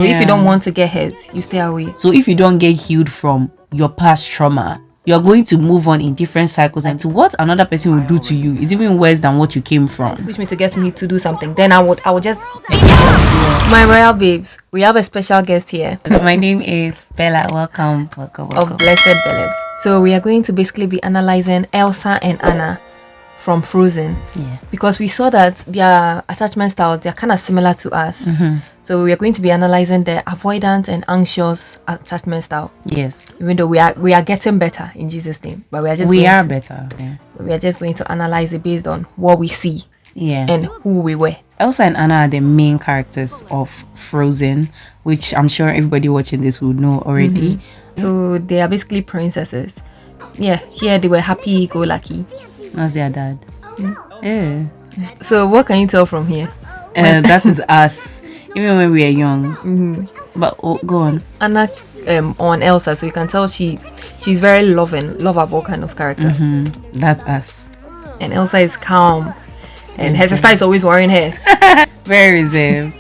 So if you don't want to get hurt, you stay away. So if you don't get healed from your past trauma, you're going to move on in different cycles, and to what another person will do to you is even worse than what you came from. Push me to get me to do something, then I would just My royal babes, we have a special guest here. My name is Bella. Welcome. Of Blessed Bellas. So we are going to basically be analyzing Elsa and Anna from Frozen. Yeah. Because we saw that their attachment styles, they're kind of similar to us. So we are going to be analyzing the avoidant and anxious attachment style. Yes. Even though we are getting better in Jesus' name, but we are just better. Yeah. We are just going to analyze it based on what we see. Yeah. And who we were. Elsa and Anna are the main characters of Frozen, which I'm sure everybody watching this would know already. So they are basically princesses. Yeah, here they were happy go lucky. That's their dad. Yeah. So what can you tell from here? That is us, even when we are young. But go on. Anna on Elsa, so you can tell she's very lovable kind of character. That's us. And Elsa is calm. And her sister is always worrying her. Very reserved.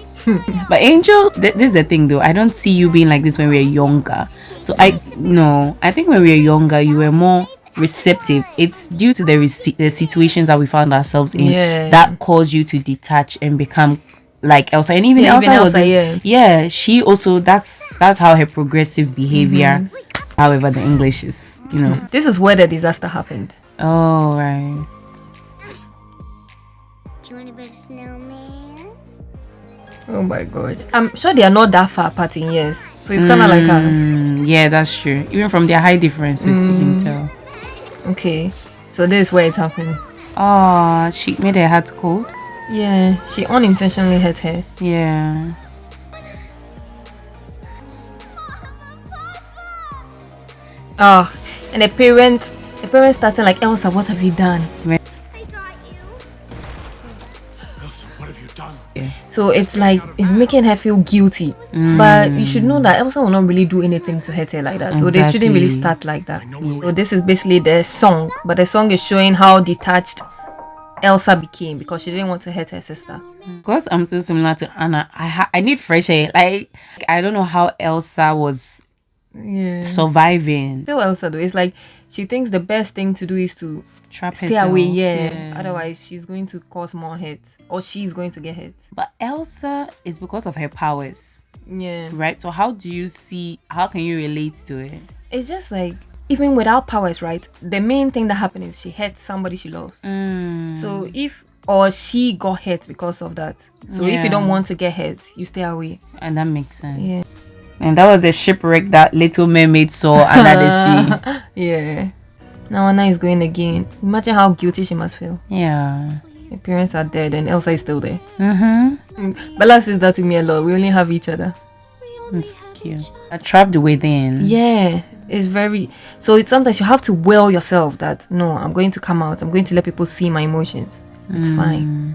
But Angel, this is the thing though. I don't see you being like this when we were younger. So I think when we were younger, you were more receptive. It's due to the situations that we found ourselves in that caused you to detach and become like Elsa. And even Elsa she also that's how her progressive behavior. However, the English is, This is where the disaster happened. Oh, right. Do you want to build a snowman? Oh my gosh. I'm sure they are not that far apart in years. So it's kind of like us. Yeah, that's true. Even from their high differences, you can tell. Okay. So this is where it happened. Oh, she made her heart cold. Yeah. She unintentionally hurt her. Yeah. Oh, and the parents starting like, Elsa, what have you done? So it's like it's making her feel guilty, but you should know that Elsa will not really do anything to hurt her like that. So they shouldn't really start like that. So this is basically the song, but the song is showing how detached Elsa became because she didn't want to hurt her sister. Because I'm so similar to Anna, I need fresh air. Like I don't know how Elsa was surviving. I feel Elsa though, it's like she thinks the best thing to do is to stay herself away, otherwise she's going to cause more hurt, or she's going to get hurt. But Elsa is because of her powers, right? So how can you relate to it? It's just like, even without powers, right, the main thing that happened is she hurt somebody she loves. So she got hurt because of that. So if you don't want to get hurt, you stay away. And that makes sense. And that was the shipwreck that Little Mermaid saw under the sea. Now Anna is going again. Imagine how guilty she must feel. Yeah. Her parents are dead and Elsa is still there. Bella says that to me a lot. We only have each other. That's cute. Trapped within. Yeah. It's very... So it's sometimes you have to will yourself that, no, I'm going to come out. I'm going to let people see my emotions. It's fine.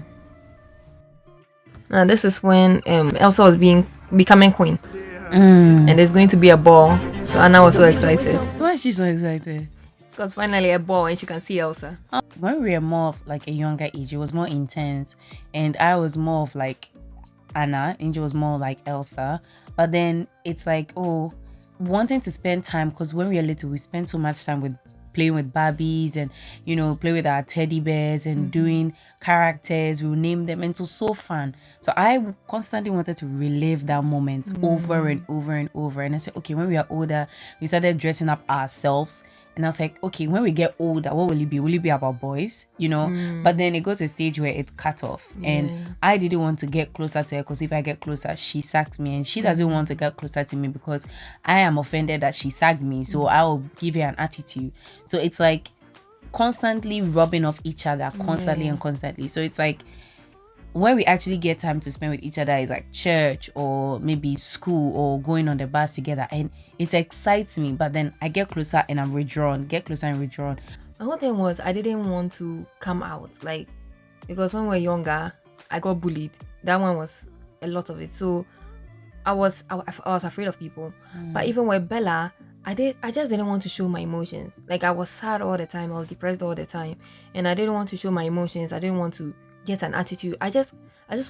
Now this is when Elsa was becoming queen. And there's going to be a ball. So Anna was so excited. Why is she so excited? Because finally a ball and she can see Elsa. When we were more of like a younger age, it was more intense. And I was more of like Anna. Angel was more like Elsa. But then it's like, wanting to spend time, because when we were little, we spent so much time with playing with Barbies and, play with our teddy bears and doing characters. We would name them, and it was so fun. So I constantly wanted to relive that moment over and over and over. And I said, okay, when we are older, we started dressing up ourselves. And I was like, okay, when we get older, what will it be? Will it be about boys? But then it goes to a stage where it's cut off. And I didn't want to get closer to her, because if I get closer, she sacked me. And she doesn't want to get closer to me because I am offended that she sacked me. So I will give her an attitude. So it's like constantly rubbing off each other, constantly. So it's like when we actually get time to spend with each other is like church or maybe school or going on the bus together, and it excites me. But then I get closer and I'm withdrawn. My whole thing was I didn't want to come out, like, because when we were younger, I got bullied. That one was a lot of it. So I was afraid of people. But even with Bella, I just didn't want to show my emotions. Like, I was sad all the time. I was depressed all the time, and I didn't want to show my emotions. I didn't want to get an attitude. I just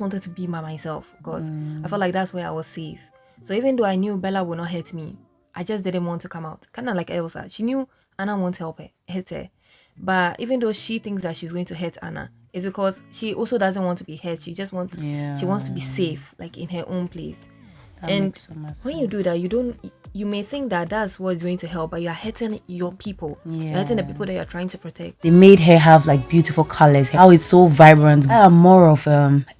wanted to be by myself, because I felt like that's where I was safe. So even though I knew Bella would not hurt me, I just didn't want to come out. Kind of like Elsa. She knew Anna won't hurt her. But even though she thinks that she's going to hurt Anna, it's because she also doesn't want to be hurt. She just wants she wants to be safe, like in her own place. That And makes so much when you do that, you may think that that's what's going to help, but you are hurting your people. You're hurting the people that you're trying to protect. They made her have like beautiful colors. How it's so vibrant. I am more of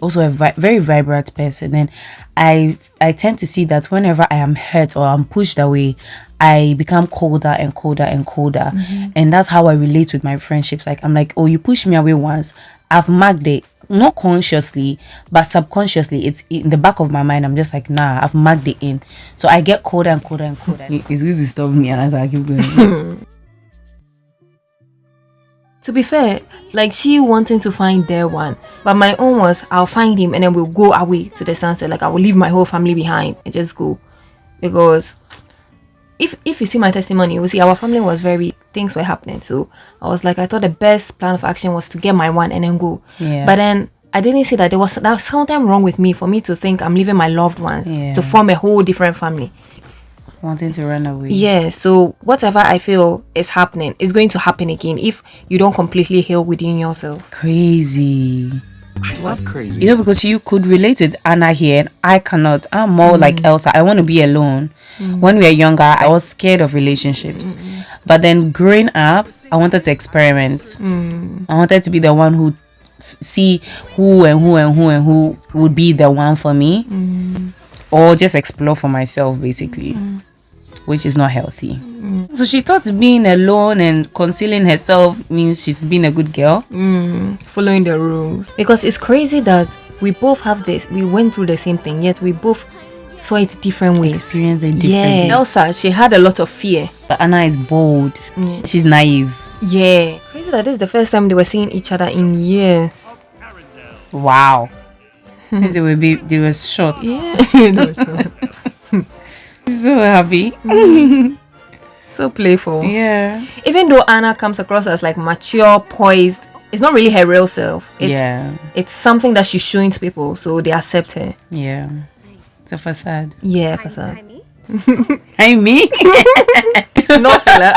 also a very vibrant person, and I tend to see that whenever I am hurt or I'm pushed away, I become colder and colder and colder. And that's how I relate with my friendships. Like I'm like, oh, you pushed me away once. I've marked it. Not consciously, but subconsciously, it's in the back of my mind. I'm just like, nah, I've marked it in. So I get colder and colder and colder. It's good to stop me and I keep going. To be fair, like she wanting to find their one, but my own was I'll find him and then we'll go away to the sunset. Like I will leave my whole family behind and just go, because if you see my testimony, you will see our family was things were happening. So I was like, I thought the best plan of action was to get my one and then go. But then I didn't see that there was something wrong with me for me to think I'm leaving my loved ones to form a whole different family. Wanting to run away. Yeah, so whatever I feel is happening is going to happen again if you don't completely heal within yourself. Crazy. I love crazy. You know, because you could relate with Anna here and I cannot. I'm more like Elsa. I want to be alone. When we were younger, I was scared of relationships. But then growing up, I wanted to experiment. I wanted to be the one who see who would be the one for me. Or just explore for myself, basically. Which is not healthy. So she thought being alone and concealing herself means she's being a good girl. Following the rules. Because it's crazy that we both have this. We went through the same thing, yet we both saw it different ways. Experienced it differently. Elsa, she had a lot of fear. But Anna is bold. She's naive. Yeah. Crazy that this is the first time they were seeing each other in years. Wow. Since they were short. Yeah. So happy. So playful. Yeah. Even though Anna comes across as like mature, poised, it's not really her real self. It's something that she's showing to people, so they accept her. Yeah. It's a facade. Yeah, facade. I mean. No filler.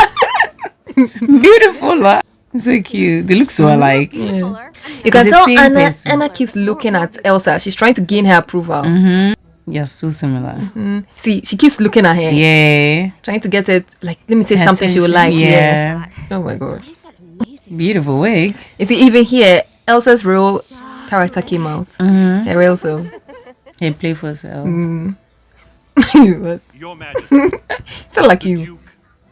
Beautiful. So cute. They look so alike. Yeah. You can It's the tell same person. Anna keeps looking at Elsa. She's trying to gain her approval. You're so similar. See, she keeps looking at her. Yeah. Trying to get it, like, let me say something she would like. Yeah. Oh my gosh. Beautiful wig. You see, even here, Elsa's real character came out. Her real self. Hey, playful self. What? Your Majesty. So like you.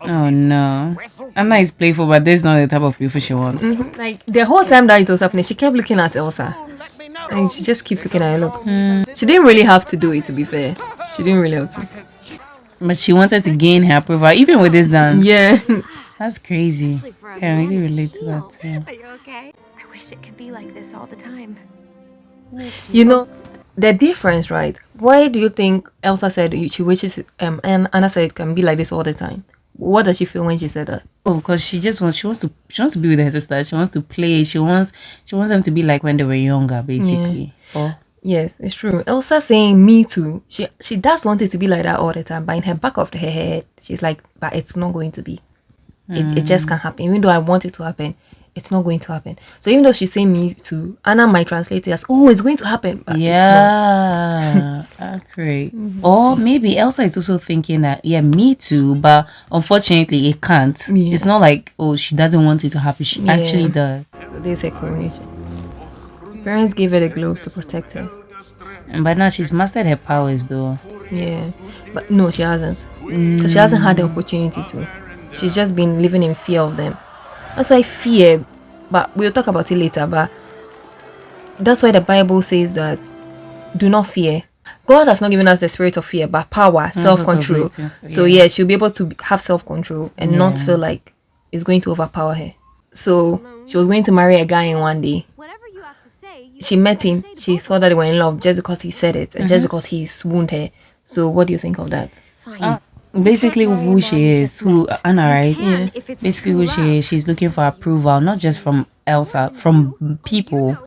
Oh no. Anna is playful, but this is not the type of playful she wants. Like, the whole time that it was happening, she kept looking at Elsa. And she just keeps looking at her. Look. She didn't really have to do it, to be fair. She didn't really have to. But she wanted to gain her approval, even with this dance. Yeah. That's crazy. Can really relate to that too. Are you okay? I wish it could be like this all the time. You know, the difference, right? Why do you think Elsa said she wishes and Anna said it can be like this all the time? What does she feel when she said that? Oh, because she wants to be with her sister. She wants to play. She wants them to be like when they were younger, basically. Oh. Yes, it's true. Elsa saying me too. She does want it to be like that all the time, but in her back of her head, she's like, but it's not going to be. It just can't happen. Even though I want it to happen, it's not going to happen. So even though she's saying me too, Anna might translate it as, oh, it's going to happen, but it's not. Accurate. Or maybe Elsa is also thinking that, yeah, me too, but unfortunately it can't. Yeah. It's not like, oh, she doesn't want it to happen. She actually does. So they say coronation. Parents gave her the gloves to protect her. And by now she's mastered her powers though. Yeah, but no, she hasn't, because she hasn't had the opportunity to. She's just been living in fear of them. That's why fear, but we'll talk about it later, but that's why the Bible says that do not fear. God has not given us the spirit of fear, but power, self-control. So yeah, she'll be able to have self-control and not feel like it's going to overpower her. So she was going to marry a guy in one day. She met him, she thought that they were in love just because he said it and just because he swooned her. So what do you think of that? Basically who she is, who Anna, right? Yeah. Basically who she is, she's looking for approval, not just from Elsa from people,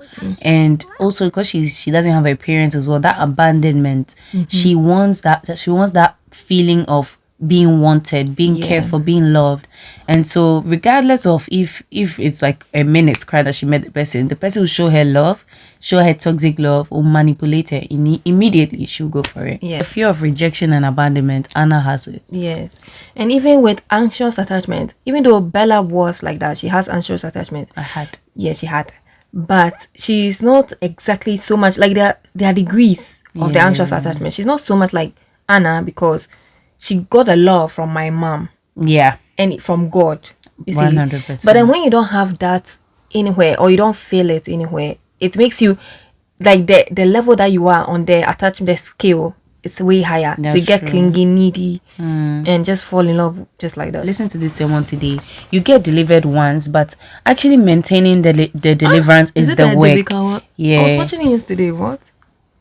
and also because she doesn't have her parents as well. That abandonment, she wants that feeling of being wanted, being cared for, being loved. And so regardless of if it's like a minute cry that she met the person will show her love, show her toxic love, or manipulate her, immediately she'll go for it. The fear of rejection and abandonment, Anna has it. Yes. And even with anxious attachment, even though Bella was like that, she has anxious attachment. She had, but she's not exactly so much like there are degrees of the anxious attachment. She's not so much like Anna because she got a love from my mom. Yeah. And from God. You see? 100%. But then when you don't have that anywhere, or you don't feel it anywhere, it makes you like the level that you are on the attachment scale, it's way higher. That's so you get true. clingy, needy, and just fall in love just like that. Listen to this one today. You get delivered once, but actually maintaining the deliverance is the work. Yeah. I was watching it yesterday. What?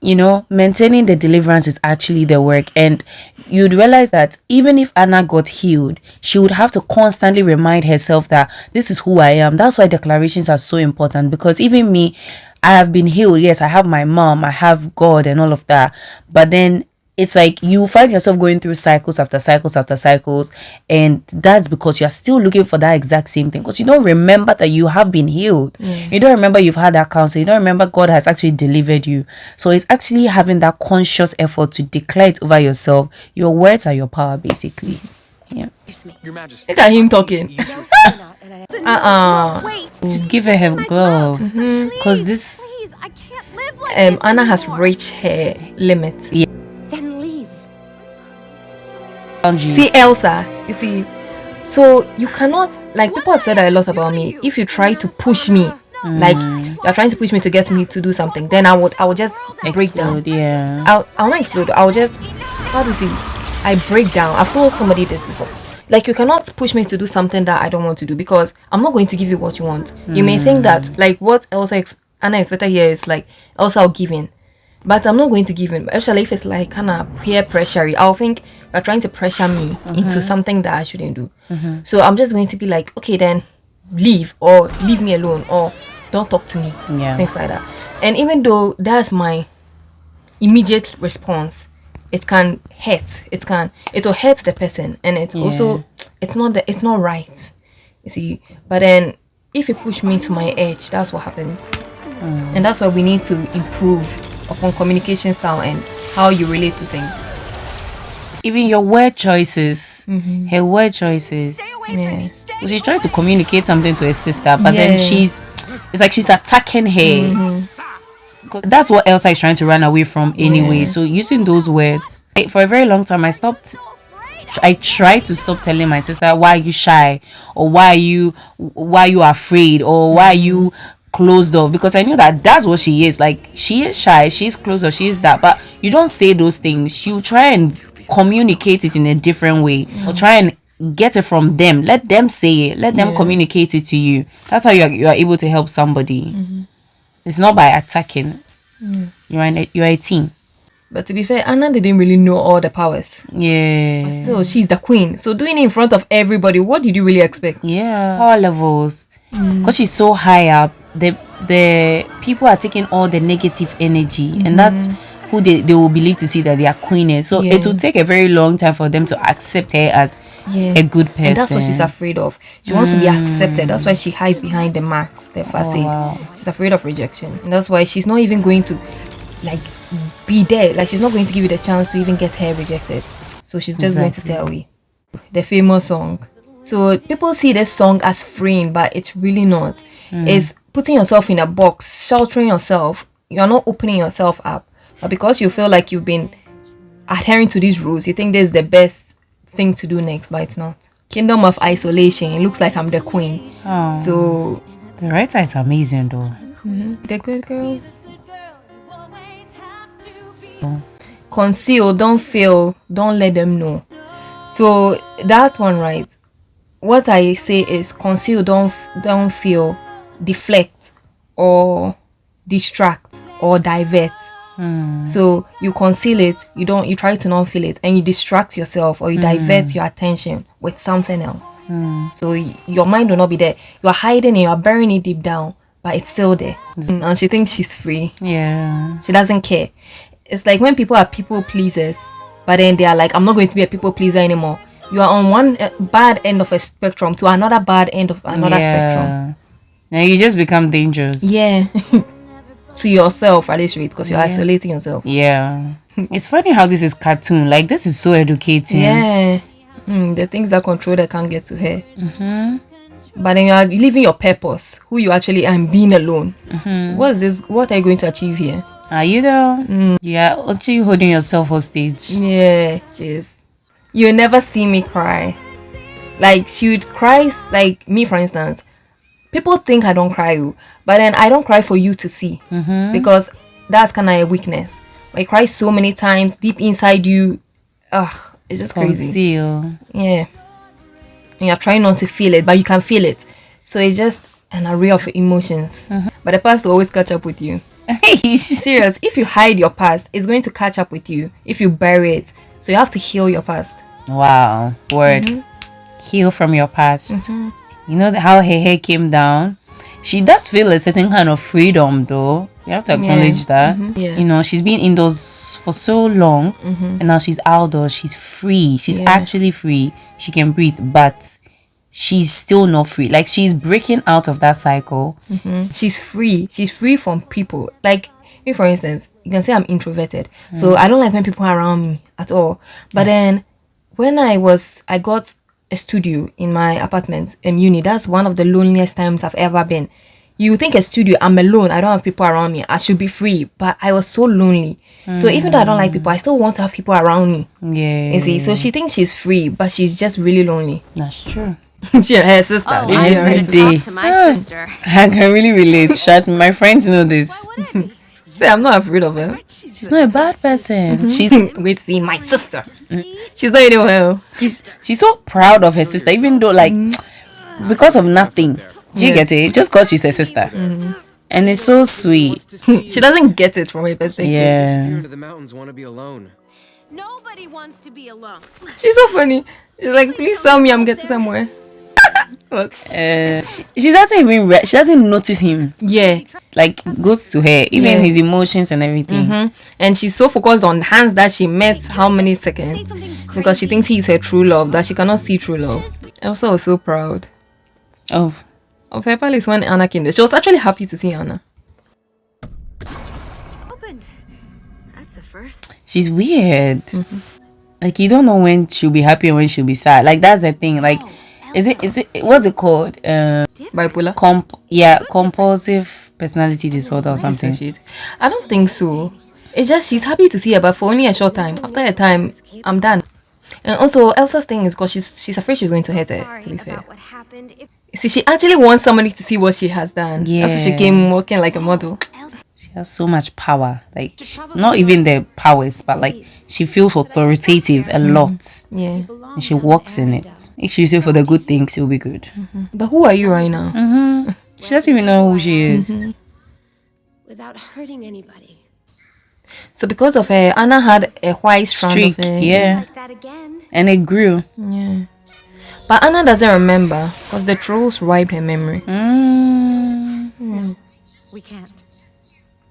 You know, maintaining the deliverance is actually the work. And you'd realize that even if Anna got healed, she would have to constantly remind herself that this is who I am. That's why declarations are so important, because even me, I have been healed. Yes, I have my mom, I have God and all of that. But then it's like you find yourself going through cycles after cycles after cycles, and that's because you're still looking for that exact same thing, because you don't remember that you have been healed. You don't remember you've had that counsel. You don't remember God has actually delivered you. So it's actually having that conscious effort to declare it over yourself. Your words are your power, basically. Yeah. Your Majesty. Look at him talking. Just give her glove, because this Please, I can't live like this Anna has anymore. reached her limit. Then leave. boundaries. See, Elsa, you see, so you cannot, like, people have said that a lot about me. If you try to push me, like you're trying to push me to get me to do something, then I would just break down. Explode, yeah. I'll not explode. I'll just, how do you see? I break down. I've told somebody this before. Like, you cannot push me to do something that I don't want to do, because I'm not going to give you what you want. You may think that, like, what Anna expected here is like Elsa will give in, but I'm not going to give in. Especially if it's like kind of peer pressure, I'll think you're trying to pressure me into something that I shouldn't do. So I'm just going to be like, okay, then leave, or leave me alone, or don't talk to me. Yeah. Things like that. And even though that's my immediate response, it can hurt. It will hurt the person, and it's also it's not right. You see, but then if you push me to my edge, that's what happens, and that's why we need to improve upon communication style and how you relate to things. Even your word choices, her word choices. Yeah. She's trying to communicate something to her sister, but then it's like she's attacking her. That's what Elsa is trying to run away from anyway. So using those words, for a very long time, I tried to stop telling my sister, why are you shy, or why are you afraid, or why are you closed off, because I knew that that's what she is. Like, she is shy, she's closed off, she is that. But you don't say those things. You try and communicate it in a different way, or try and get it from them. Let them say it, let them communicate it to you. That's how you are able to help somebody. It's not by attacking. You're a team. But to be fair, Anna didn't really know all the powers. Yeah. But still, she's the queen. So doing it in front of everybody, what did you really expect? Yeah. Power levels. Because she's so high up, the people are taking all the negative energy, and that's who they will believe to see that they are queen. So it will take a very long time for them to accept her as a good person. And that's what she's afraid of. She wants to be accepted. That's why she hides behind the marks, the facade. She's afraid of rejection. And that's why she's not even going to, like, be there. Like, she's not going to give you the chance to even get her rejected. So she's just going to stay away. The famous song. So people see this song as freeing, but it's really not. It's putting yourself in a box, sheltering yourself. You're not opening yourself up. But because you feel like you've been adhering to these rules, you think this is the best thing to do next, but it's not. Kingdom of isolation. It looks like I'm the queen. So the writer is amazing though. the good girl. Conceal, don't feel, don't let them know. So that one, right? What I say is conceal, don't feel, deflect, or distract, or divert. So you conceal it, you try to not feel it, and you distract yourself, or you divert your attention with something else. So your mind will not be there. You are hiding and you are burying it deep down, but it's still there. And she thinks she's free. Yeah. She doesn't care. It's like when people are people pleasers, but then they are like, I'm not going to be a people pleaser anymore. You are on one bad end of a spectrum to another bad end of another spectrum. Now you just become dangerous. Yeah. To yourself at this rate, because you're isolating yourself. Yeah. It's funny how this is cartoon. Like, this is so educating. Yeah. The things that control that can't get to her. But then you are living your purpose, who you actually are, and being alone. What is this? What are you going to achieve here? Are you though? Yeah, actually holding yourself hostage. Yeah, jeez. You'll never see me cry. Like, she would cry, like me, for instance. People think I don't cry, but then I don't cry for you to see. Because that's kind of a weakness. I cry so many times deep inside you. It's just crazy. Conceal. Yeah. And you're trying not to feel it, but you can feel it. So it's just an array of emotions. But the past will always catch up with you. Serious. If you hide your past, it's going to catch up with you if you bury it. So you have to heal your past. Wow. Word. Heal from your past. You know how her hair came down? She does feel a certain kind of freedom though. You have to acknowledge that. Yeah. You know, she's been indoors for so long and now she's outdoors. She's free. She's actually free. She can breathe, but she's still not free. Like, she's breaking out of that cycle. She's free. She's free from people. Like, me, for instance, you can say I'm introverted. So I don't like when people are around me at all. But then when I got a studio in my apartment in uni, that's one of the loneliest times I've ever been. You think a studio, I'm alone, I don't have people around me, I should be free, but I was so lonely. So even though I don't like people, I still want to have people around me. Yeah. You see, so she thinks she's free, but she's just really lonely. That's true. She her sister. Oh, They I'm are her gonna sister. talk to my sister. I can really relate. Trust me, my friends know this. Say, I'm not afraid of her. She's not a bad person. She's Wait to see my sister. She's not doing well. she's so proud of her sister, even though, like, because of nothing. Do you get it? Just because she's a sister. And it's so sweet. She doesn't get it from her perspective. Yeah. Into the mountains want to be alone. Nobody wants to be alone. She's so funny. She's like, please tell me I'm getting somewhere. What? She doesn't even she doesn't notice him. Yeah. Like, goes to her, even his emotions and everything. And she's so focused on Hans that she met how many seconds, because she thinks he's her true love, that she cannot see true love. Elsa was so proud Oh, of her palace when Anna came there. She was actually happy to see Anna. Opened. That's a first. she's weird. Like, you don't know when she'll be happy and when she'll be sad. Like, that's the thing. Like, is it what's it called? Bipolar. Compulsive personality disorder or something. Dissociate. I don't think so. It's just she's happy to see her, but for only a short time. After a time, I'm done. And also, Elsa's thing is because she's afraid she's going to hurt her, to be fair. About what happened. If See, she actually wants somebody to see what she has done. That's why she came walking like a model. She has so much power. Like, not even the powers, but like, she feels authoritative a lot. Yeah. And she walks in it. If she use it for the good things, it will be good. But who are you right now? She doesn't even know who she is. without hurting anybody. So because of her, Anna had a white strand Streak, of hair. yeah. Like that again. And it grew. Yeah. But Anna doesn't remember because the trolls wiped her memory. We can't.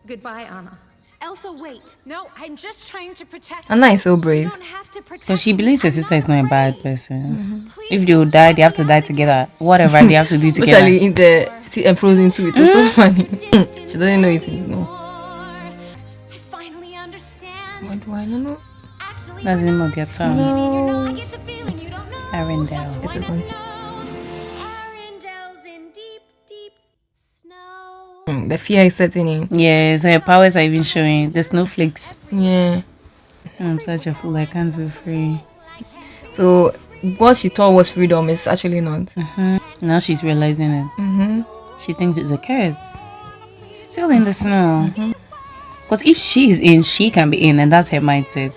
Goodbye, Anna. Elsa, wait. No, I'm just trying to protect Anna is so You brave. don't have to protect Because she me. believes her I'm sister is not a bad afraid. person. Please If they will die, they have to die together. Whatever they have to do together. Especially in the Frozen 2, it was so funny. She doesn't know it is no. I finally understand. What do I know? Actually, That's the name of their town. I get the feeling you don't know. Arendelle. It's a concept. Arendelle's in deep, deep snow. The fear is setting in. Yeah, so her powers are even showing. The snowflakes. Yeah. I'm such a fool. I can't be free. So what she thought was freedom is actually not. Now she's realizing it. She thinks it's a curse. Still in the snow. Because if she is in, she can be in, and that's her mindset.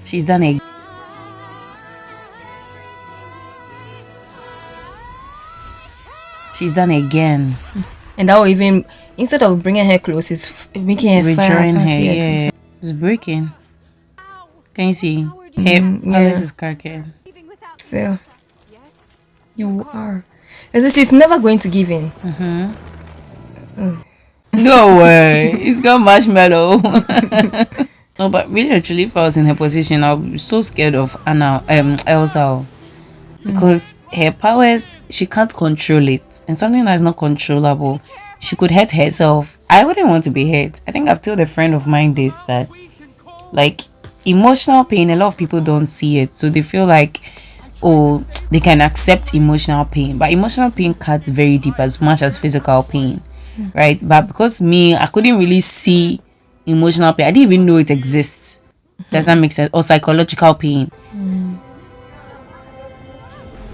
She's done it. She's done again. And that will even, instead of bringing her close, it's making her fire. Withdrawing her. apart here. Yeah. It's breaking. Can you see? Her yeah. palace is cracking. still, you are. And so she's never going to give in. No way. It's got marshmallow. No, but really, actually, if I was in her position, I'll be so scared of Anna, Elsa, because her powers, she can't control it, and something that is not controllable, she could hurt herself. I wouldn't want to be hurt. I think I've told a friend of mine this, that like emotional pain, a lot of people don't see it, so they feel like, oh, they can accept emotional pain, but emotional pain cuts very deep as much as physical pain, right? But because me, I couldn't really see emotional pain. I didn't even know it exists. Does that make sense? Or psychological pain.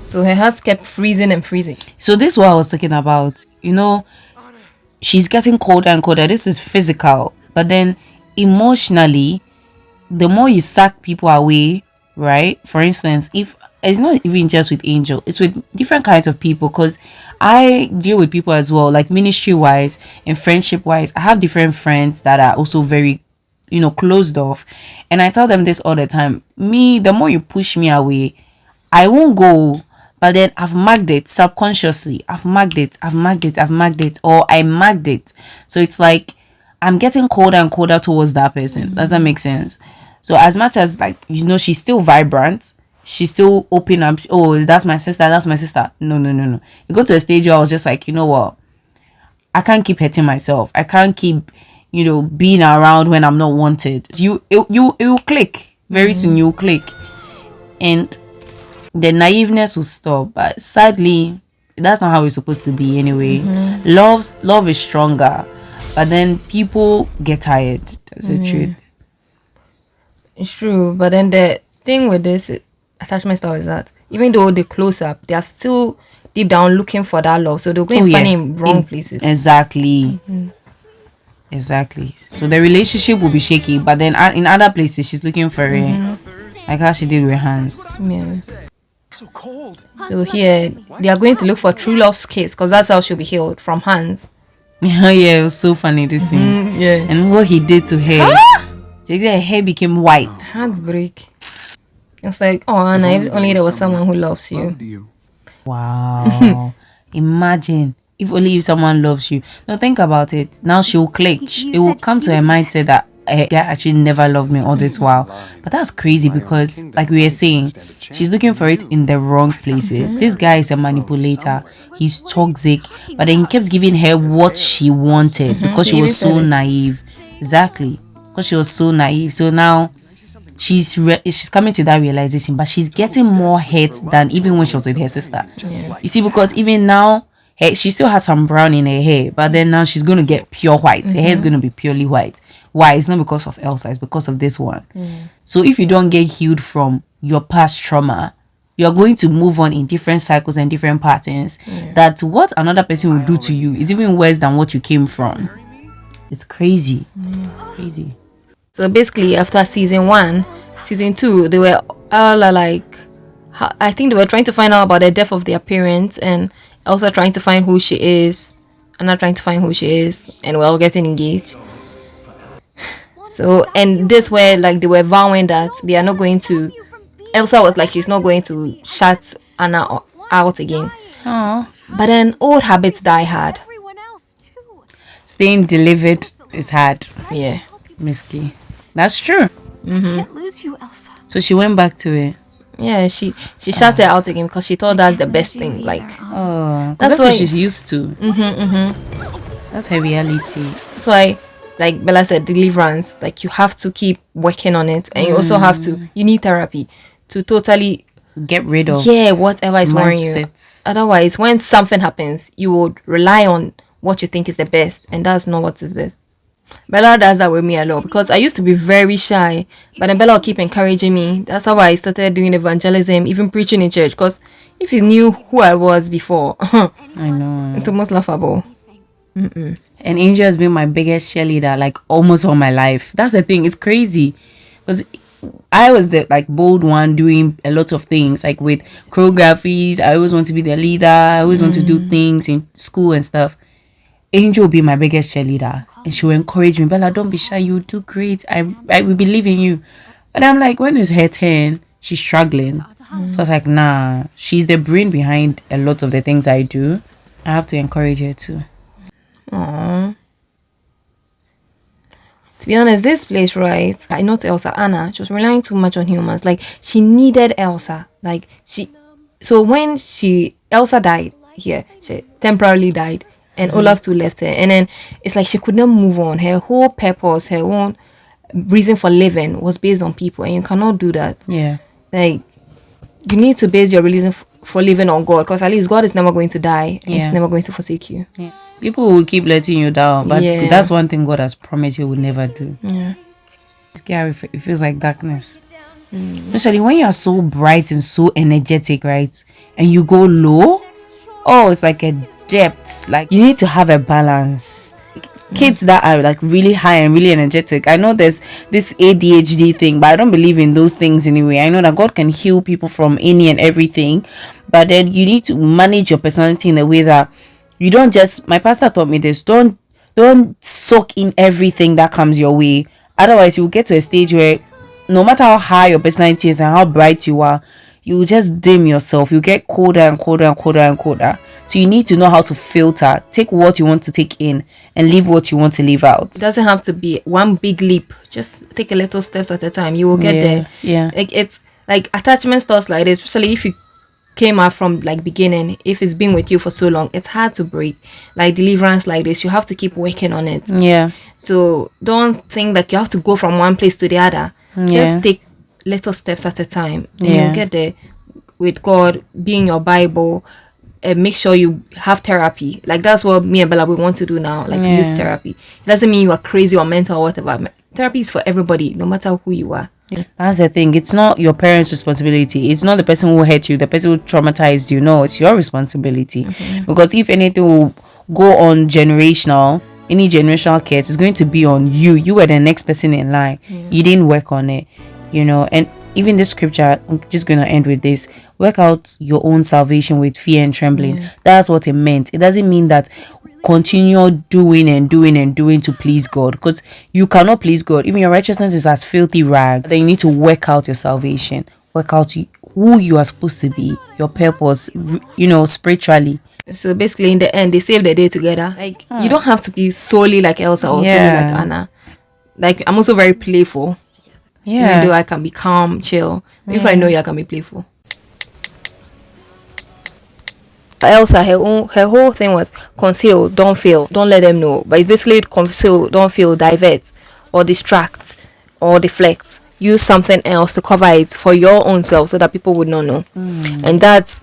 So her heart kept freezing and freezing. So this is what I was talking about. You know, she's getting colder and colder. This is physical. But then emotionally, the more you suck people away, right? For instance, if it's not even just with Angel, it's with different kinds of people, because I deal with people as well, like ministry wise and friendship wise. I have different friends that are also very, closed off, and I tell them this all the time. Me, the more you push me away, I won't go, but then I've marked it subconsciously. I've marked it, or I marked it. So it's like I'm getting colder and colder towards that person. Does that make sense? So as much as she's still vibrant, she's still open up. Oh, that's my sister. No. You go to a stage where I was just like, you know what? I can't keep hurting myself. I can't keep, being around when I'm not wanted. You click. Very soon you'll click. And the naiveness will stop. But sadly, that's not how it's supposed to be anyway. Love is stronger. But then people get tired. That's the truth. It's true. But then the thing with this attachment style is that even though they close up, they are still deep down looking for that love. So they'll go and find it in wrong places. Exactly. So the relationship will be shaky, but then in other places she's looking for it, like how she did with Hans. Yeah. So here they are going to look for true love's kiss, because that's how she'll be healed from Hans. Yeah, it was so funny to see. Yeah. And what he did to her. So her hair became white. Hands break. It's like, oh, Anna, if only there was someone who loves you. Wow. Imagine if someone loves you. Now think about it. Now she will click. It will come to her mindset that a guy actually never loved me all this while. But that's crazy, because like we were saying, she's looking for it in the wrong places. This guy is a manipulator. He's toxic. But then he kept giving her what she wanted because she was so naive. Exactly. Because she was so naive. So now she's coming to that realization, but she's getting more hurt than even when she was with her sister. You see, because even now she still has some brown in her hair, but then now she's going to get pure white. Her hair is going to be purely white. Why? It's not because of Elsa, it's because of this one. So if you don't get healed from your past trauma, you're going to move on in different cycles and different patterns. That what another person will do to you is even worse than what you came from. It's crazy. It's crazy. So basically, after season 1, season 2, they were all like, I think they were trying to find out about the death of their parents, and also trying to find who she is, and not trying to find who she is, and we're all getting engaged. So, and this where like they were vowing that they are not going to. Elsa was like, she's not going to shut Anna out again. Aww. But then old habits die hard. Everyone else too. Staying delivered is hard. Yeah. Misty. That's true. Can't lose you, Elsa. So she went back to it. Yeah, she shut her out again because she thought that's the best thing. Like, Oh, That's that's why- what she's used to. That's her reality. that's why, like Bella said, Deliverance, like you have to keep working on it, and you also have to, you need therapy to totally, Get rid of whatever is worrying you. mindsets. Otherwise, when something happens, you would rely on what you think is the best, and that's not what is best. Bella does that with me a lot, because I used to be very shy, but then Bella will keep encouraging me. That's how I started doing evangelism, even preaching in church, because if you knew who I was before, I know. it's almost laughable. And Angel has been my biggest cheerleader like almost all my life. That's the thing. It's crazy. Because I was the like bold one doing a lot of things, like with choreographies. I always want to be the leader. I always want to do things in school and stuff. Angel will be my biggest cheerleader, and she will encourage me. Bella, don't be shy. You do great. I will believe in you. But I'm like, when it's her turn, she's struggling. So I was like, nah, she's the brain behind a lot of the things I do. I have to encourage her too. Aww. To be honest, this place, right? I know Elsa, Anna, she was relying too much on humans. Like, she needed Elsa. Like, so when Elsa died here, she temporarily died, and Olaf too left her. And then it's like she could not move on. Her whole purpose, her own reason for living was based on people, and you cannot do that. Yeah. Like, you need to base your reason for living on God, because at least God is never going to die. And He's never going to forsake you. Yeah. People will keep letting you down, but that's one thing God has promised He will never do. Yeah. It's scary. It feels like darkness. Especially when you are so bright and so energetic, right? And you go low, oh, it's like a depth. Like, you need to have a balance. Kids that are like really high and really energetic, I know there's this ADHD thing, but I don't believe in those things anyway. I know that God can heal people from any and everything, but then you need to manage your personality in a way that you don't just, my pastor taught me this, don't soak in everything that comes your way. Otherwise you'll get to a stage where no matter how high your personality is and how bright you are, you will just dim yourself. You get colder and colder and colder and colder. So you need to know how to filter, take what you want to take in and leave what you want to leave out. It doesn't have to be one big leap. Just take a little steps at a time. You will get there. Yeah. Like, it's like attachment styles like this, especially if you came out from like beginning, if it's been with you for so long, it's hard to break. Like deliverance like this, you have to keep working on it. Yeah. So don't think that you have to go from one place to the other. Just take little steps at a time. And you'll get there with God, be in your Bible, and make sure you have therapy. Like, that's what me and Bella we want to do now. Like, use therapy. It doesn't mean you are crazy or mental or whatever. Therapy is for everybody, no matter who you are. That's the thing. It's not your parents' responsibility. It's not the person who hurt you, the person who traumatized you. No, it's your responsibility. Because if anything will go on generational, any generational curse is going to be on you. You were the next person in line. You didn't work on it, you know. And even this scripture, I'm just going to end with this. Work out your own salvation with fear and trembling. That's what it meant. It doesn't mean that continue doing and doing and doing to please God, because you cannot please God. Even your righteousness is as filthy rags. Then you need to work out your salvation. Work out who you are supposed to be, your purpose, you know, spiritually. So basically, in the end, they save the day together. Like, you don't have to be solely like Elsa or solely like Anna. Like, I'm also very playful. Yeah. Even though I can be calm, chill. If I know you, I can be playful. Elsa, her whole thing was conceal, don't fail, don't let them know. But it's basically conceal, don't fail, divert, or distract, or deflect. Use something else to cover it for your own self so that people would not know. And that's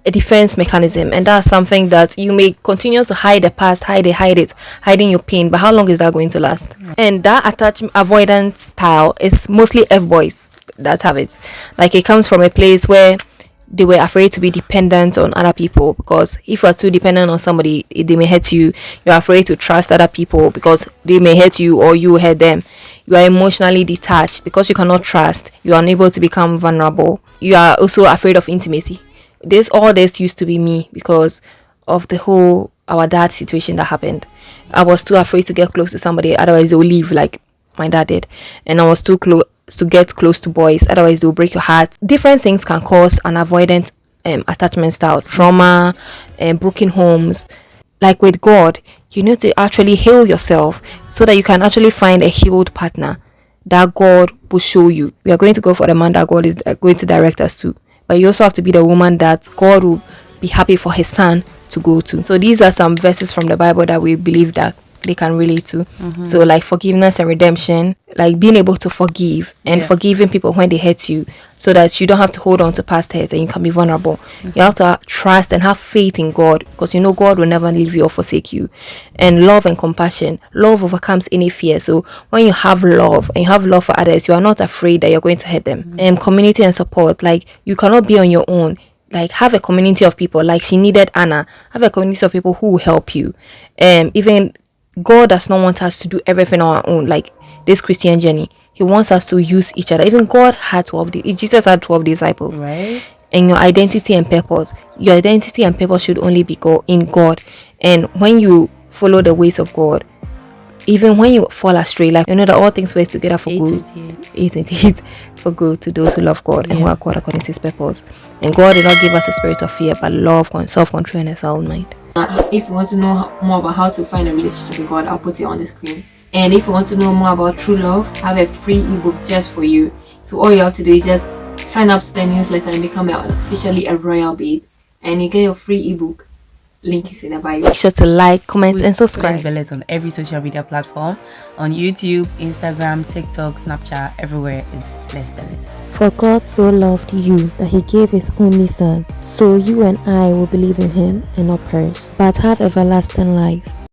a defense mechanism, and that's something that you may continue to hide the past, hiding your pain, but how long is that going to last? And that attachment avoidant style is mostly F-boys that have it. Like, it comes from a place where they were afraid to be dependent on other people, because if you are too dependent on somebody, they may hurt you. You're afraid to trust other people because they may hurt you or you hurt them. You are emotionally detached because you cannot trust. You are unable to become vulnerable. You are also afraid of intimacy. All this used to be me because of the whole our dad situation that happened. I was too afraid to get close to somebody, otherwise they will leave, like my dad did. And I was too close to get close to boys, otherwise they will break your heart. Different things can cause an avoidant attachment style, trauma, broken homes. Like with God, you need to actually heal yourself so that you can actually find a healed partner that God will show you. We are going to go for the man that God is going to direct us to. But you also have to be the woman that God will be happy for his son to go to. So these are some verses from the Bible that we believe that they can relate to. So like forgiveness and redemption, like being able to forgive and forgiving people when they hurt you, so that you don't have to hold on to past hurts and you can be vulnerable. You have to trust and have faith in God, because you know God will never leave you or forsake you. And love and compassion. Love overcomes any fear. So when you have love and you have love for others, you are not afraid that you're going to hurt them. And community and support, like you cannot be on your own. Like, have a community of people. Like she needed Anna. Have a community of people who will help you. Even God does not want us to do everything on our own. Like this Christian journey, He wants us to use each other. Even God had 12. Jesus had 12 disciples. Right. And your identity and purpose. Your identity and purpose should only be in God. And when you follow the ways of God, even when you fall astray, like you know that all things work together for good. 8:28. 8:28 for good to those who love God and who are called according to His purpose. And God did not give us a spirit of fear, but love, self-control, and a sound mind. If you want to know more about how to find a relationship with God, I'll put it on the screen. And if you want to know more about true love, I have a free ebook just for you. So all you have to do is just sign up to the newsletter and become officially a royal babe, and you get your free ebook. Link is in the bio. Make sure to like, comment, and subscribe. Bless on every social media platform, on YouTube, Instagram, TikTok, Snapchat, everywhere is Bless. For God so loved you that He gave His only Son, so you and I will believe in Him and not perish, but have everlasting life.